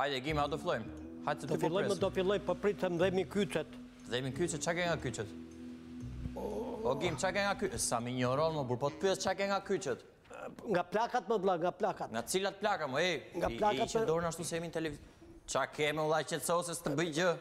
Hajde, Gima, do fillojmë. Hajde Do fillojmë, do filloj, po pritëm dhemi kyçet. Dhemi kyçet, çka ke nga kyçet? O Gim, çka ke nga kyçet? Sa më njëron më burr, po të pyes çka ke nga kyçet? Nga plakat më vlla, nga plakat. Nga cilat plaka më? Nga plakat që dorën ashtu se jemi në televizion. Çka ke më vllai qetëso se s'të bëj gjë?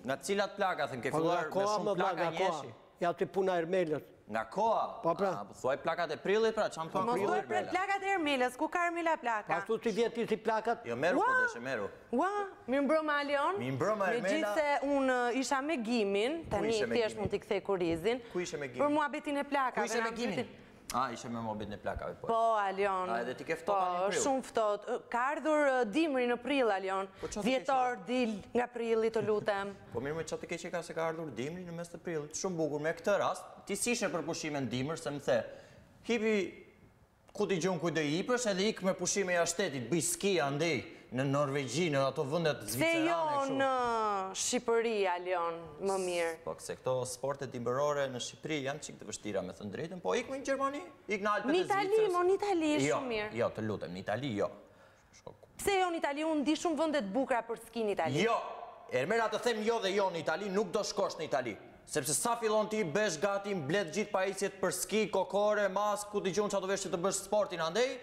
Nga cilat plaka them ke filluar me shumë plaka njeshi? Ja ti puna Ermelës. Nga koha? Po pra. Po thuaj plakat e prillit pra, çam thon prillit? Mos thuaj plakat e Ermelës, ku ka Ermela plaka? Ashtu ti vjet ti si plakat? Jo, meru po deshe, meru. Ua, mirëmbrëma Alion. Mirëmbrëma Ermela. Megjithse unë isha me Gimin, tani thjesht mund t'i kthej kurizin. Ku ishe me Gimin? Për muhabetin e plakave. Ku ishe me Gimin? Ishe me muhabetin e plakave po. Po, Alion. Edhe ti ke ftohtë në prill. Po, shumë ftohtë. Ka ardhur dimri në prill, Alion. Vjetor dil nga prilli, të lutem. Po mirë, më çfarë të keqe ka se ka ardhur dimri në mes të prillit. Shumë bukur. Me këtë rast, ti s'ishe për pushime në dimër, se më the, hipi ku t'i gjon ku do i ipësh, edhe ik me pushime jashtë shtetit, bëj ski andej në Norvegji, në ato vendet zvicerane kështu. Se jo në Shqipëri, Alion, më mirë. Po, se këto sporte dimërore në Shqipëri janë çik të vështira me thënë drejtën, po ik në Gjermani, ik në Alpet e Zvicrës. Në Itali, shumë mirë. Jo, të lutem, në Itali jo. Pse jo në Itali, unë di shumë vende të bukura për ski në Itali. Jo, Ermela të them jo dhe jo në Itali, nuk do shkosh në Itali. Sepse sa fillon ti besh gati, mbledh gjithë pajisjet për ski, kokore, mask, ku t'i gjon çato vesh që të bësh sportin andej.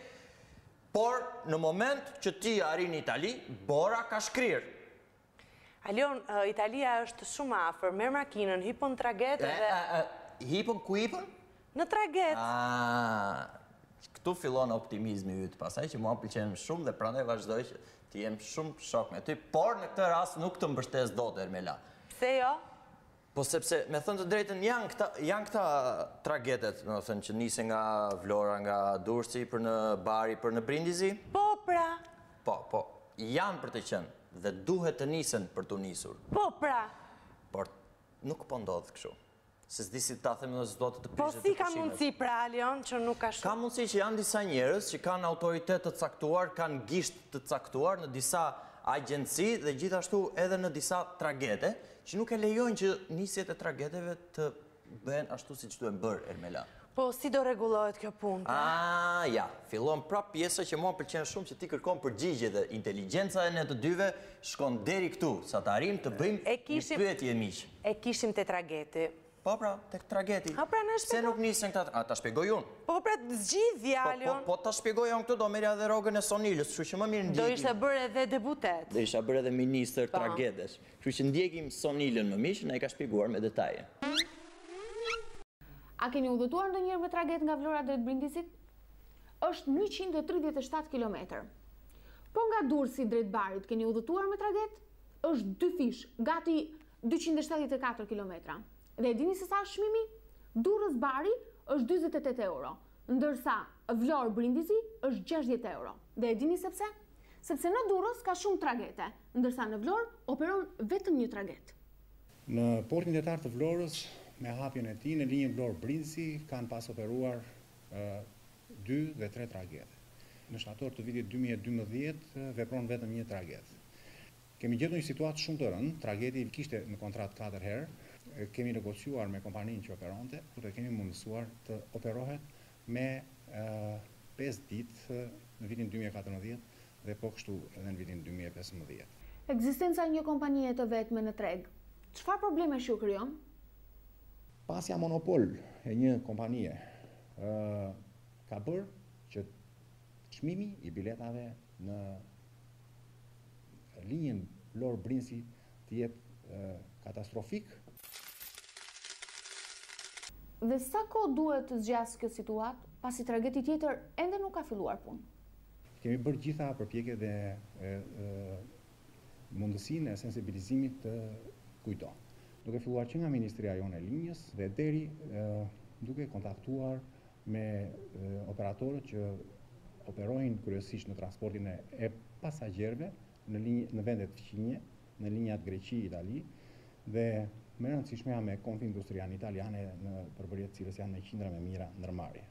Por në moment që ti arrin në Itali, bora ka shkrir. Alion, Italia është shumë afër, merr makinën, hipon në traget dhe... Hipon ku hipon? Në traget. Këtu fillon optimizmi yt, pastaj që mua pëlqen shumë dhe prandaj vazhdoj që ti jem shumë shok me ty, por në këtë rast nuk të mbështes dot Ermela. Pse jo? Po sepse, me thënë të drejtën, janë këta tragetet, me thënë që nise nga Vlora, nga Durrësi, për në Bari, për në Brindisi? Po, pra. Po, janë për të qenë dhe duhet të nisen për të nisur. Po, pra. Por nuk po ndodhë kështu. Se s'di si ta them dhe s'do të po si ka mundësi pra, Alion, që nuk ka shumë? Ka mundësi që janë disa njerëz që kanë autoritet të caktuar, kanë gisht të caktuar në disa agjenci dhe gjithashtu edhe në disa tragete, që nuk e lejojnë që nisjet e trageteve të bëhen ashtu si që duhen bërë, Ermela. Po, si do rregullohet kjo punë? Ja, fillon prap pjesa që mua pëlqen shumë që ti kërkon përgjigje dhe inteligjenca e ne të dyve shkon deri këtu, sa të arrim të bëjmë një pyetje miq. E kishim te trageti. Po pra, tek trageti. Pra na shpjegoj. Se nuk nisen këta, ta shpjegoj unë. Po pra, zgjidhja, Alion. Po ta shpjegoj unë këtu, do merja dhe rogën e Sonilës, kështu që më mirë ndjekim. Do ishte bërë edhe debutet. Do isha bërë edhe ministër tragetesh. Kështu që ndjekim Sonilën më miq, na i ka shpjeguar me detaje. A keni udhëtuar ndonjëherë me traget nga Vlora drejt Brindisit? Është 137 km. Po nga Durrësi drejt Barit keni udhëtuar me traget? Është 2 fish, gati 274 km. Dhe e dini se sa është çmimi? Durrës Bari është 48 euro, ndërsa Vlorë Brindisi është 60 euro. Dhe e dini se pse? Sepse në Durrës ka shumë tragete, ndërsa në Vlorë operon vetëm një traget. Në portin detar të Vlorës, me hapjen e tij në linjën Vlorë-Brindisi kanë pas operuar 2 dhe 3 tragete. Në shtator të vitit 2012 vepron vetëm një traget. Kemi gjetur një situatë shumë të rëndë, trageti kishte në kontratë 4 herë, kemi negociuar me kompaninë që operonte, kur të kemi mundësuar të operohet me 5 ditë në vitin 2014 dhe po kështu edhe në vitin 2015. Ekzistenca e një kompanie të vetme në treg, çfarë probleme ju krijon? Pasja monopol e një kompanie ka bërë që çmimi i biletave në linjën Vlorë-Brindisi të jetë katastrofik. Dhe sa kohë duhet të zgjasë kjo situatë, pasi trageti tjetër ende nuk ka filluar punë? Kemi bërë gjitha përpjekjet dhe mundësinë e sensibilizimit të kujto. Duke filluar që nga Ministria jonë e linjës dhe deri duke kontaktuar me operatorët që operojnë kryesisht në transportin e pasagjerëve në vendet fqinje, në linjat Greqi-Itali dhe me rëndësishmja me Confindustria italiane në përbërje të cilës janë në qindra me mira ndërmarrje.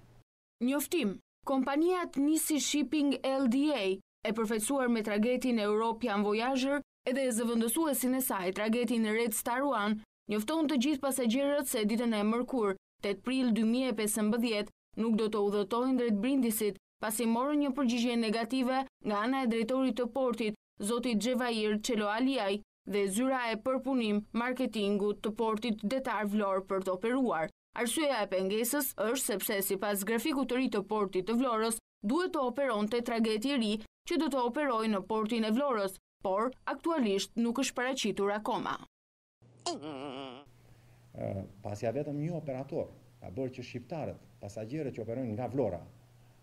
Njoftim, kompania Nisi Shipping LDA e përfaqësuar me tragetin European Voyager edhe zëvendësuesin e saj, tragetin Red Star One, njofton të gjithë pasagjerët se ditën e mërkur, 8 prill 2015, nuk do të udhëtojnë drejt Brindisit, pasi morën një përgjigje negative nga ana e drejtorit të portit zoti Xhevair Çelo Aliaj dhe zyra e përpunim marketingut të portit detar Vlorë për të operuar. Arsyeja e pengesës është sepse sipas grafikut të ri të portit të Vlorës duhet të operonte trageti i ri që do të operojë në portin e Vlorës, por aktualisht nuk është paraqitur akoma. Pasi ja vetëm një operator ka bërë që shqiptarët, pasagjerët që operojnë nga Vlora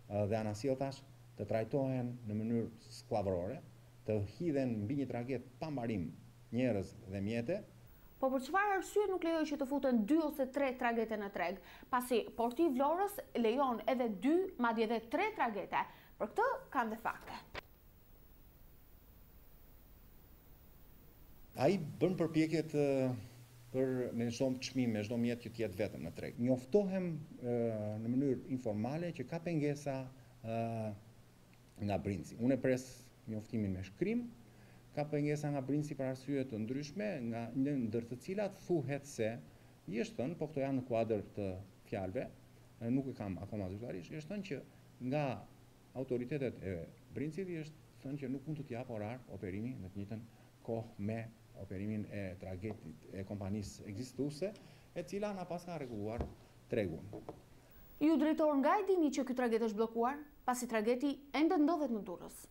dhe anasjelltash të trajtohen në mënyrë sklavërore, të hidhen mbi një traget pa mbarim njerëz dhe mjete. Po për çfarë arsye nuk lejoj që të futen 2 ose 3 tragete në treg, pasi porti i Vlorës lejon edhe 2, madje edhe 3 tragete. Për këtë kam dhe fakte. Ai bën përpjekjet me çdo çmim, me çdo mjet që të jetë vetëm në treg. Njoftohem në mënyrë informale që ka pengesa nga Brinci. Unë e pres njoftimin me shkrim. Ka pengesa nga Brinci për arsye të ndryshme, nga ndër të cilat thuhet se i është thënë, po këto janë në kuadër të fjalëve, nuk e kam akoma zyrtarisht, i është thënë që nga autoritetet e Brincit i është thënë që nuk mund të t'jap orar operimi në të njëjtën kohë me operimin e tragetit e kompanisë ekzistuese, e cila na pas ka rregulluar tregun. Ju drejtor, nga e dini që ky traget është bllokuar, pasi trageti ende ndodhet në Durrës?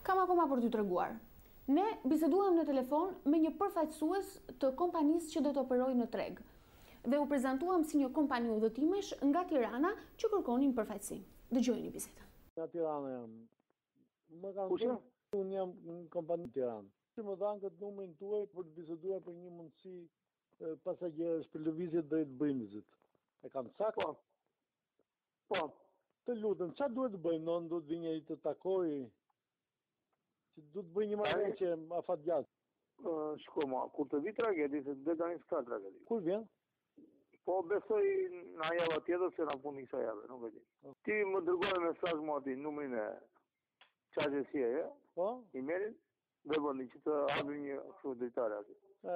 Kam akoma për t'ju treguar. Ne biseduam në telefon me një përfaqësues të kompanisë që do të operojë në treg dhe u prezantuam si një kompani udhëtimesh nga Tirana që kërkonin përfaqësi. Dëgjojeni bisedën. Nga Tirana jam. Më kanë thënë, unë jam në kompani Tiranë. Që më dhanë këtë numrin tuaj për të biseduar për një mundësi pasagjerësh për lëvizje drejt Brindësit. E kam saktë? Po. Të lutem, çfarë duhet të bëjmë? Non duhet vi njëri të takoj, që duhet të bëj një marrëveshje afatgjatë. Shko ma, kur të vi tragedi, se dhe da një s'ka tragedi. Kur vjen? Po besoj në java tjetër se në puni kësa jave, nuk e di. Ti më dërgoj mesazh më ati, numrin e qaqesie, emailin, dhe bëndi që të abri një kështu dritare ati.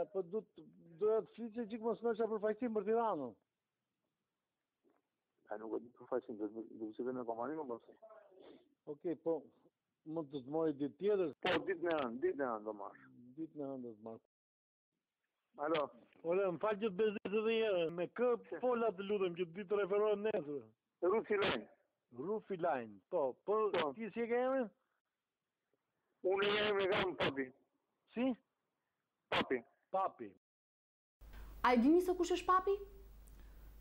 Po doja të fliqe që mos nësha përfaqësim për Tiranën. Nuk e di përfaqësim, dhe se dhe në kompani më bësoj. Okej, po mund të të mori ditë tjetër? Po, ditë në hënë do marrë. Ditë në hënë do të marrë. Alo? Ore, më falë që të bezdisë dhe njërë, me kë fola të lutem që ti të referohem nesër? Rufi Lajnë. Rufi Lajnë, po ti si e ke emrin? Unë e jemi me gamë papi. Si? Papi. Papi. A i dini se kush është papi?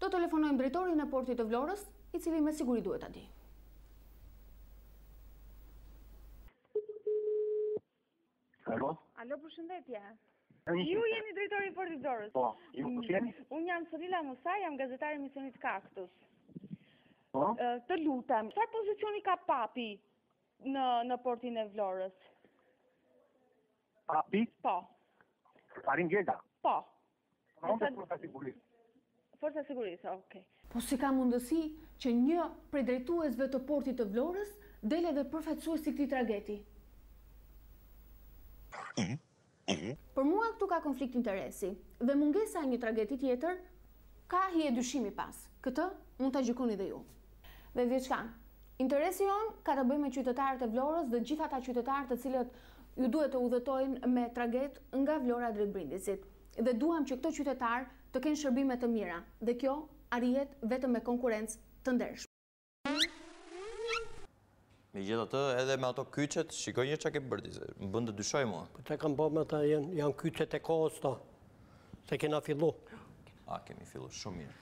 Do telefonojmë drejtorin e portit të Vlorës, i cili me siguri duhet ta di. Alo? Alo, përshëndetje. Ju jeni drejtori i portit Vlorës? Po, ju kush jeni? Unë jam Solila Musa, jam gazetare e emisionit Kaktus. Po? Të lutem, çfarë pozicioni ka papi në portin e Vlorës? Papi? Po. Karin Gjeda? Po. Forca sigurisë. Forca sigurisë, okej. Po si ka mundësi që një prej drejtuesve të portit të Vlorës dele dhe përfaqësues si këtij tragedi? Për mua këtu ka konflikt interesi dhe mungesa e një tragedi tjetër ka hije dyshimi pas. Këtë mund ta gjykoni dhe ju. Dhe diçka, interesi jon ka të bëjë me qytetarët e Vlorës dhe gjithë ata qytetarë të cilët ju duhet të udhëtojnë me traget nga Vlora drejt Brindësit. Dhe duam që këto qytetarë të kenë shërbime të mira dhe kjo arrihet vetëm me konkurrencë të ndershme. Megjithatë, edhe me ato kyçet, shikoj një çka ke bërë ti, më bën të dyshoj mua. Po çka kam bërë me ata janë kyçet e kohës ta. Se kena fillu. Kemi fillu shumë mirë.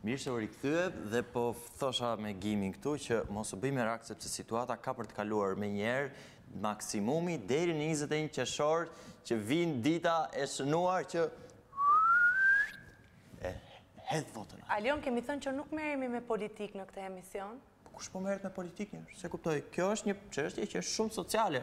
Mirë se u rikthyet dhe po thosha me Gimin këtu që mos u bëj merak sepse situata ka për të kaluar me njerë maksimumi deri në 21 qershor që vin dita e shënuar që hedh votën. Alion, kemi thënë që nuk merremi me politik në këtë emision. Kush po merret me politikë? Se kuptoj, kjo është një çështje që është shumë sociale,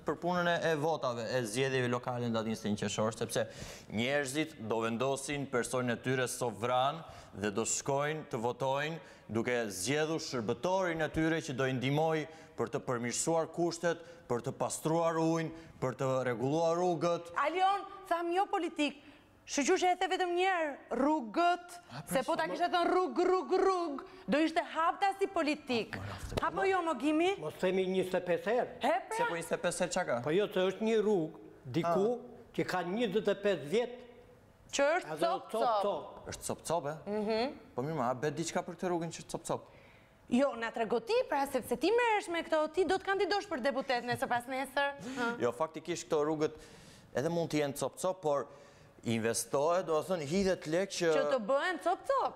për punën e votave, e zgjedhjeve lokale në datën 21 qershor, sepse njerëzit do vendosin personin e tyre sovran dhe do shkojnë të votojnë duke zgjedhur shërbëtorin e tyre që do i ndihmojë për të përmirësuar kushtet, për të pastruar ujin, për të rregulluar rrugët. Alion, tham jo politik. Shqyqyr që e the vetëm njerë, rrugët, se po ta kishe thënë rrug, do ishte hapta si politik. Apo jo, Mogimi? Mos themi 25 herë. Pra? Se po 25 herë çaka? Po jo, se është një rrugë, diku, që ka 25 vjetë. Që është cop-cop. Është cop-cop, e? Po mirë, a bet diçka për këtë rrugën që është cop-cop? Jo, na trego ti, pra, sepse ti merresh me këto, ti do të kandidosh për deputet nesër pas nesër. Jo, faktikisht këto rrugët edhe mund të jenë cop-cop, por investohet, do të thënë, hidhet lek që... Që të bëhen cop-cop.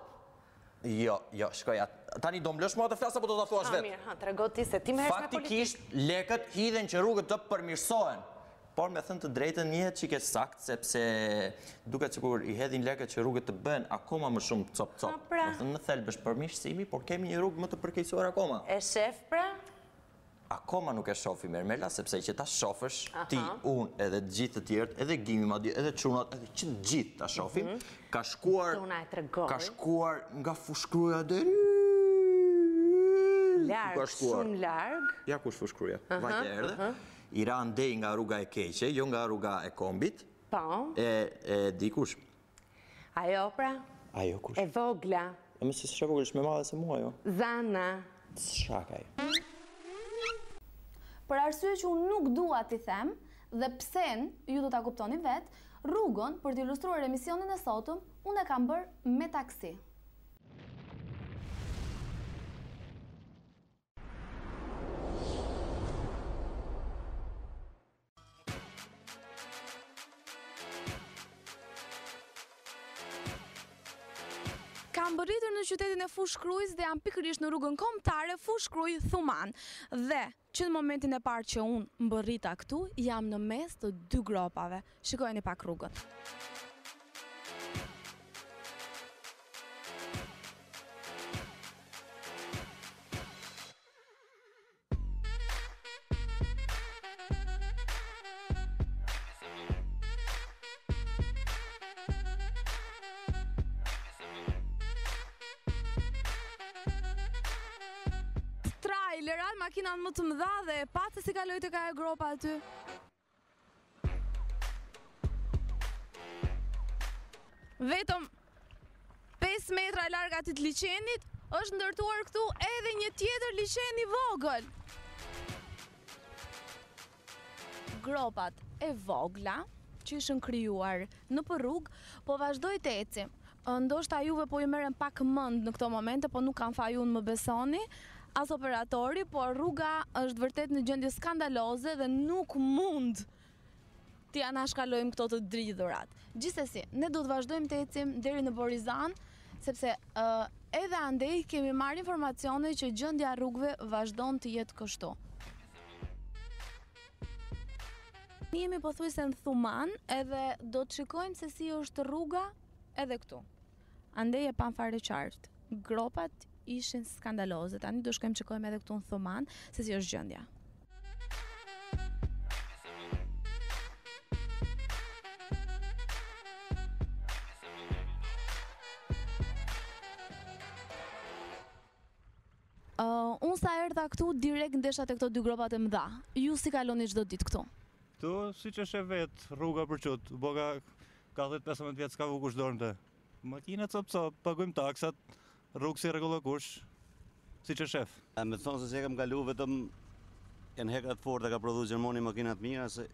Jo, shkoja. Tani do mblesh mua të flas apo do ta thuash vetë? Mirë, trego ti se ti merresh me politikë. Faktikisht lekët hidhen që rrugët të përmirësohen. Por me thënë të drejtën njihet çike sakt, sepse duket sikur i hedhin lekët që rrugët të bëhen akoma më shumë cop-cop. Do thënë në thelb është përmirësimi, por kemi një rrugë më të përkeqësuar akoma. E shef pra? Akoma nuk e shofi Mermela, sepse që ta shofësh, ti, unë, edhe të gjithë të tjerët, edhe Gimi madje, edhe çunat, edhe që të gjithë ta shofim, ka shkuar nga fushkruja deri larg, shumë larg. Ja ku është fushkruja, vajte erdhe. I ra ndej nga rruga e keqe, jo nga rruga e kombit. Po. E dikush. Ajo pra? Ajo kush? E vogla. E më si s'ka vogël, është më madhe se mua jo. Zana. Shakaj. Për arsye që unë nuk dua t'i them, dhe pse ju do ta kuptoni vetë, rrugën për t'ilustruar emisionin e sotëm, unë e kam bërë me taksi. Kam bërritur në qytetin e Fushkrujës dhe jam pikërisht në rrugën kombëtare Fushkruj-Thuman. Dhe që në momentin e parë që unë mbërrita këtu, jam në mes të dy gropave. Shikojeni pak rrugën. Trailerat, makinat më të mëdha dhe e patë se si kaloj të ka e gropa aty. Vetëm 5 metra larg atit liçenit është ndërtuar këtu edhe një tjetër liçen i vogël. Gropat e vogla që ishin krijuar në rrugë, po vazhdoj të eci. Ndoshta juve po ju merren pak mend në këto momente, po nuk kam fa ju në më besoni. As operatori, por rruga është vërtet në gjendje skandaloze dhe nuk mund t'i anashkalojmë këto të dridhurat. Gjithsesi, ne do të vazhdojmë të ecim deri në Borizan, sepse edhe andej kemi marrë informacione që gjendja rrugëve vazhdon të jetë kështu. Ne jemi pothuajse në Thuman, edhe do të shikojmë se si është rruga edhe këtu. Andej e pam fare qartë. Gropat ishin skandaloze. Tani do shkojmë çikojmë edhe këtu në Thuman se si është gjendja. Unë sa erdha këtu direkt ndesha te këto dy gropat e mëdha. Ju si kaloni çdo ditë këtu? Këtu siç është e vet, rruga për çut. Boga ka 10-15 vjet s'ka vu kush dormte. Makina cop-cop, pagojmë taksat. Rrugë si rregull kush, si që shef. Me thonë se se kam kalu vetëm janë hekat fort e ka prodhu Gjermoni makinat mira se...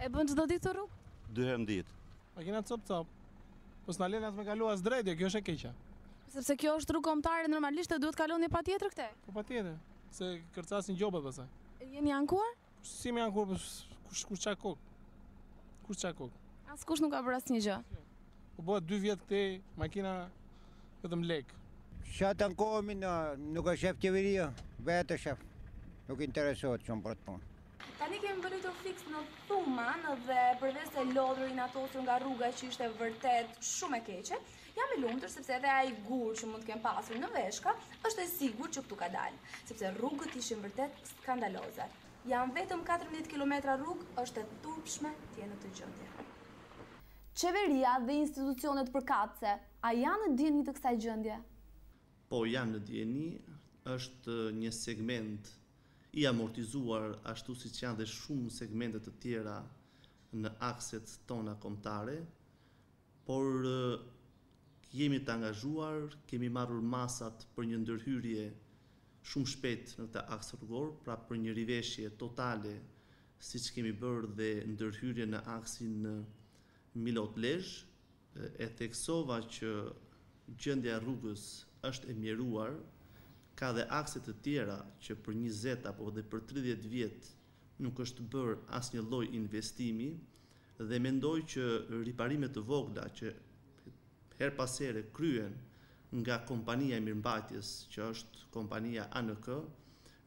E bën çdo ditë të rrugë? 2 herë në ditë. Makinat cop-cop, po s'na len as me kalu as drejt, kjo është e keqja. Sepse kjo është rrugë kombëtare, normalisht e duhet kaloni patjetër këte? Po patjetër, se kërcasin gjobat pastaj. Jeni ankuar? Si me ankuar, kush qa kokë? Kush qa kokë? Askush nuk ka bërë asnjë gjë. Po bëhet 2 vjet këtej, makina vetëm lek. Sa të ankohemi nuk e shef qeveria, vetë shef. Nuk interesohet shumë për të punë. Tani kemi bëritur fiks në Thuman dhe përveç se lodhur i natosur nga rruga që ishte vërtet shumë e keqe, jam i lumtur sepse edhe ai gur që mund të kem pasur në veshka është e sigurt që këtu ka dalë, sepse rrugët ishin vërtet skandaloze. Janë vetëm 14 kilometra rrugë, është e turpshme të jenë në këtë gjendje. Qeveria dhe institucionet përkatëse, a janë në dieni të kësaj gjendje? Po, janë në dieni, është një segment i amortizuar ashtu si që janë dhe shumë segmentet të tjera në akset tona kombëtare, por jemi të angazhuar, kemi marrur masat për një ndërhyrje shumë shpejt në këtë aks rrugor, pra për një riveshje totale, siç kemi bërë dhe ndërhyrje në aksin Milot-Lezhë, e theksova që gjendja e rrugës është e mjeruar, ka dhe akse të tjera që për 20 apo dhe për 30 vjet nuk është bërë asnjë lloj investimi dhe mendoj që riparimet të vogla që her pas here kryen nga kompania e mirëmbajtjes, që është kompania ANK,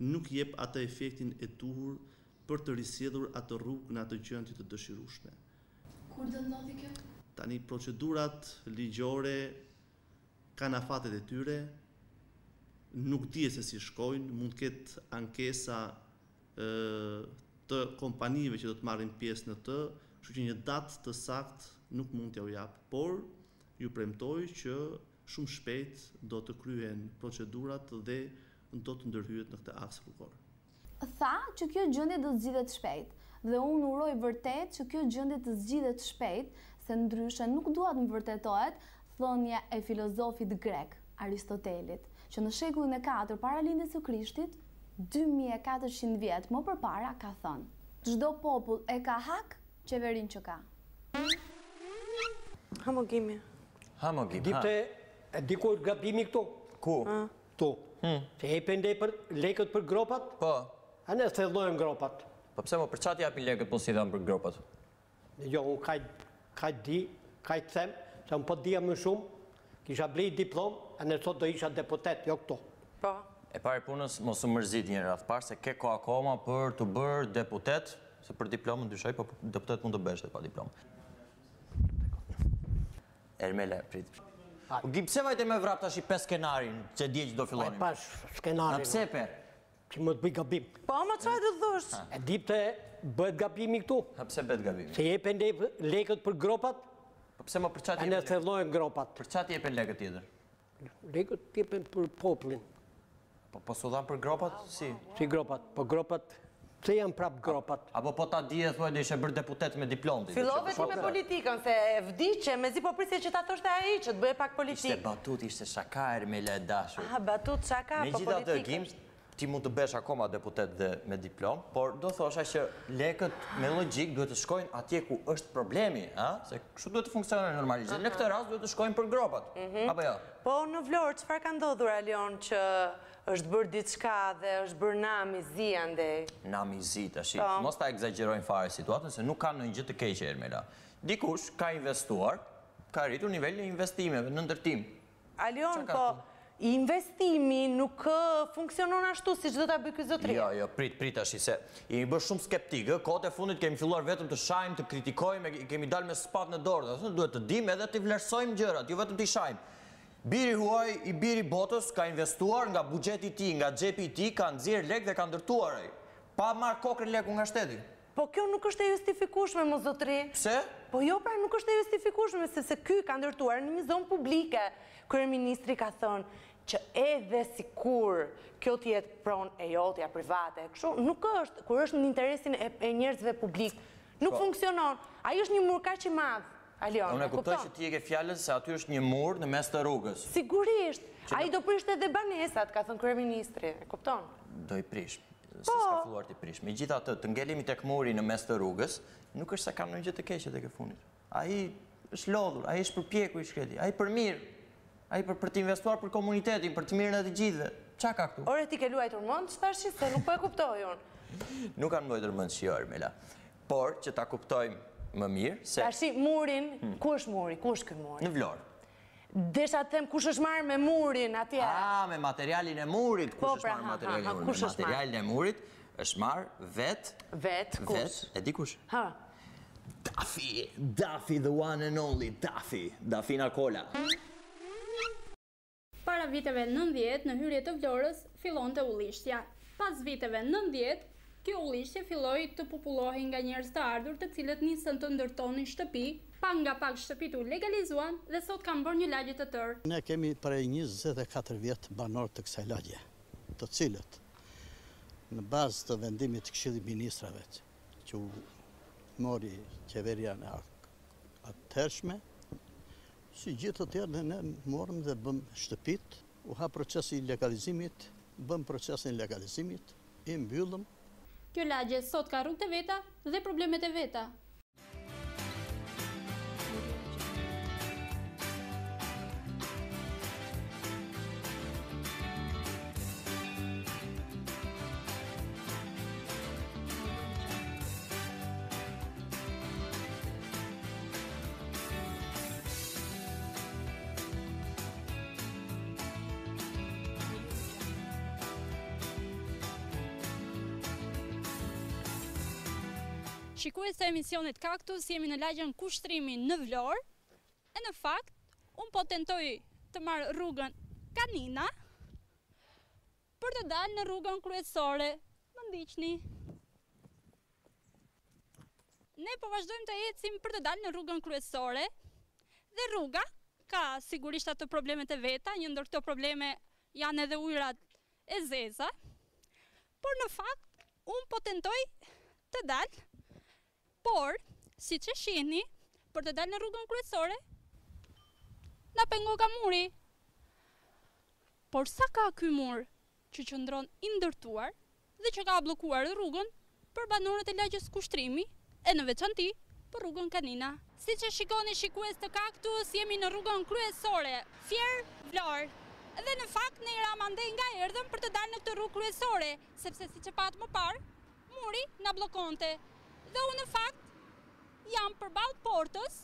nuk jep atë efektin e duhur për të risjellur atë rrugë në atë gjendje të dëshirueshme. Kur do ndodhi kjo? Tani procedurat ligjore kanë afatet e tyre, nuk di se si shkojnë, mund të ketë ankesa të kompanive që do të marrin pjesë në të, kështu që një datë të saktë nuk mund t'ja u jap, por ju premtoj që shumë shpejt do të kryen procedurat dhe do të ndërhyet në këtë aks rrugor. Tha që kjo gjendje do të zgjidhet shpejt dhe unë uroj vërtet që kjo gjendje të zgjidhet shpejt, se ndryshe nuk duhet të vërtetohet thënia e filozofit grek Aristotelit, që në shekullin e 4 para lindjes së Krishtit, 2400 vjet më përpara ka thënë: çdo popull e ka hak qeverinë që ka. Hamogimi. Dipte, e diku gabimi këtu? Ku? Tu. Se e pendej për lekët për gropat? Po. A ne thellojnë gropat. Po pse më për çati japin lekët po si dhan për gropat? Jo, unë kaj them, se unë po dija më shumë, kisha blej diplom, a ne sot do isha deputet, jo këto. Po. E pari punës, mos u mërzit një radh parë, se ke ko akoma për të bërë deputet, se për diplomën dyshoj, po deputet mund të bësh edhe pa diplomë. Ermele, prit. Pse vajte me vrap tash i 5 skenarin, që dje që do fillonim? Pa pash skenarin. Na pse per? Që më të bëj gabim. Po, më çfarë do të thosh? E dipte, bëhet gabimi këtu. Ha pse bëhet gabimi? Se je pendej lekët për gropat, po pse më për çati? A ne thellojnë gropat. Për çati jepen lekët tjetër? Lekët jepen për popullin. Po s'u dhan për gropat? Si? Si gropat? Po gropat, pse janë prap gropat? Apo po ta dije thuaj dhe ishe bërë deputet me diplomë? Fillove ti me politikën, se vdiqe, mezi po prisje që ta thoshte ai, që të bëhe pak politikë. Ishte batut, ishte shaka, Ermele e dashur. Batut, shaka, po politikë. Megjithatë, Gims, ti mund të besh akoma deputet dhe me diplomë, por do thosha që lekët me logjik duhet të shkojnë atje ku është problemi, se kështu duhet të funksionojë normalisht. Në këtë rast duhet të shkojnë për gropat. Apo jo? Po në Vlorë, çfarë ka ndodhur Alion që është bërë diçka dhe është bërë namizi andej? Namizi, tash. Mos ta egzagjerojnë fare situatën, se nuk ka ndonjë gjë të keqe, Ermela. Dikush ka investuar, ka rritur nivelin e investimeve në ndërtim. Alion, po investimi nuk funksionon ashtu si që do ta bëj ky zotëri. Jo, prit tash, se jemi bërë shumë skeptikë, kohët e fundit kemi filluar vetëm të shajmë, të kritikojmë, kemi dalë me spat në dorë, duhet të dimë edhe të vlerësojmë gjërat, jo vetëm të shajmë. Biri huaj i biri botës ka investuar nga buxheti i tij, nga xhepi i tij, ka nxjerr lek dhe ka ndërtuar ai. Pa marr kokën leku nga shteti. Po kjo nuk është e justifikueshme, mo zotëri. Pse? Po jo, pra nuk është e justifikueshme, sepse ky ka ndërtuar në një zonë publike. Kryeministri ka thënë që edhe sikur kjo të jetë pronë e jotja private, kështu nuk është, kur është në interesin e njerëzve publik, nuk funksionon. Ai është një mur kaq i madh. Alion, unë e kuptoj që ti e ke fjalën se aty është një mur në mes të rrugës. Sigurisht. Ai do prishte edhe banesat, ka thënë kryeministri. E kupton? Do i prish. S'ka filluar të prish. Megjithatë, të ngelemi tek muri në mes të rrugës, nuk është se kam ndonjë gjë të keqe tek e fundit. Ai është lodhur, ai është përpjekur i shkreti, ai për mirë. Ai për të investuar për komunitetin, për të mirën e të gjithëve. Ç'a ka këtu? Ore ti ke luajtur mend tash se nuk po e kuptoj unë. Nuk kam luajtur mend si Ermela. Por që ta kuptojmë më mirë se tash murin, ku është muri? Ku është ky muri? Në Vlorë. Desha të them kush është marrë me murin atje. Me materialin e murit. Kush është marrë materialin e murit? Me materialin e murit është marrë vet kush? E di kush? Dafi, the one and only, Dafina Kola. Para viteve 90, në hyrje të Vlorës, fillonte ullishtja. Pas viteve 90, kjo ullishtje filloi të popullohej nga njerëz të ardhur, të cilët nisën të ndërtonin shtëpi, pak nga pak shtëpitë u legalizuan dhe sot kanë bërë një lagje të tërë. Ne kemi prej 24 vjet banor të kësaj lagje, të cilët në bazë të vendimit të Këshillit Ministrave që u mori qeveria në atëhershme, Si gjithë të tjerë, ne morëm dhe bëm shtëpit, u ha procesi i legalizimit, bëm procesin i legalizimit, i mbyllëm. Kjo lagje sot ka rrugët e veta dhe problemet e veta. Shikues të emisionit Kaktus, jemi në lagjen Kushtrimi në Vlorë, e në fakt, unë po tentoj të marrë rrugën Kanina për të dalë në rrugën kryesore. Më ndiqni. Ne po vazhdojmë të ecim për të dalë në rrugën kryesore dhe rruga ka sigurisht ato problemet e veta, një ndër këto probleme janë edhe ujërat e zeza, por në fakt, unë po tentoj të dalë. Por, si që shihni, për të dalë në rrugën kryesore, na pengo ka muri. Por sa ka ky mur që qëndron i ndërtuar dhe që ka blokuar rrugën për banorët e lagjes Kushtrimi e në veçanti për rrugën Kanina. Si që shikoni shikues të Kaktus, jemi në rrugën kryesore, Fier Vlorë. Dhe në fakt ne iram andej nga erdhëm për të dalë në këtë rrugë kryesore, sepse si që patë më parë, muri na blokonte. Dhe unë në fakt jam përballë portës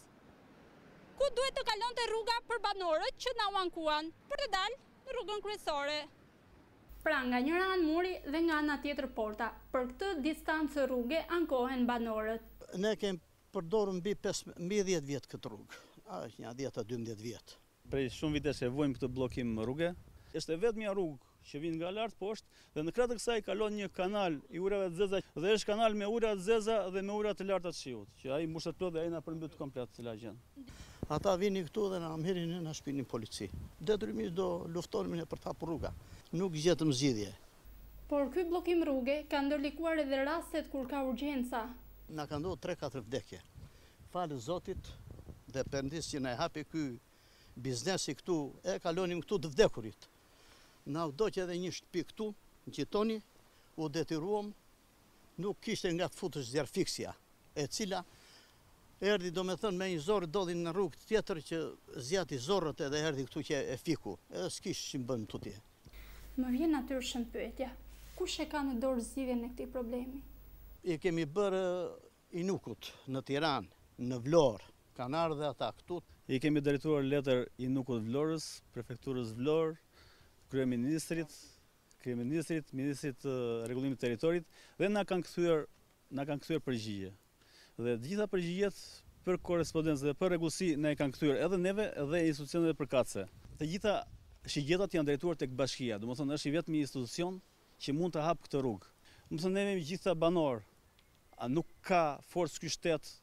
ku duhet të kalonte rruga për banorët që na u ankuan për të dalë në rrugën kryesore. Pra nga njëra anë muri dhe nga ana tjetër porta. Për këtë distancë rruge ankohen banorët. Ne kemi përdorur mbi 10 vjet këtë rrugë. Është një 10-12 vjet. Prej shumë vitesh e vojmë këtë bllokim rruge. Është vetëm rrugë që vjen nga lart poshtë dhe në krah të kësaj kalon një kanal i ujërave të zeza dhe është kanal me ujëra të zeza dhe me ujëra të larta të shiut, që ai mbushet plot dhe ai na përmbyt komplet të lagjen. Ata vinin këtu dhe na merrin në shpinin polici. Detyrimisht do luftonim ne për ta hapur rruga. Nuk gjetëm zgjidhje. Por ky bllokim rruge ka ndërlikuar edhe rastet kur ka urgjenca. Na ka ndodhur 3-4 vdekje. Falë Zotit dhe Perëndis që na e hapi ky biznesi këtu, e kalonim këtu të vdekurit. Na u doq edhe një shtëpi këtu, në Qitoni, u detyruam, nuk kishte nga të futësh zjarfiksja, e cila erdi do me thënë me një zorë dodhin në rrugë tjetër që zjati zorët edhe erdi këtu që e fiku, edhe s'kish që më bënë tutje. Më vjen natyrshëm pyetja, kush e ka në dorë zgjidhjen e këtij problemi? I kemi bërë Inukut në Tiranë, në Vlorë, kanë ardhe ata këtu. I kemi drejtuar letër Inukut Vlorës, prefekturës Vlorë, kryeministrit, ministrit rregullimit të territorit dhe na kanë kthyer përgjigje. Dhe të gjitha përgjigjet për korrespondencë dhe për rregullsi na i kanë kthyer edhe neve dhe institucioneve përkatëse. Të gjitha shigjetat janë drejtuar tek bashkia, domethënë është i vetmi institucion që mund të hap këtë rrugë. Domethënë ne me gjitha banor, a nuk ka forcë ky shtet,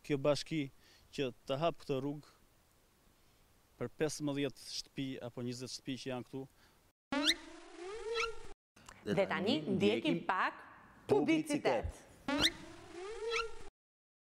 kjo bashki që të hap këtë rrugë për 15 shtëpi apo 20 shtëpi që janë këtu. Dhe tani ndjekim pak publicitet.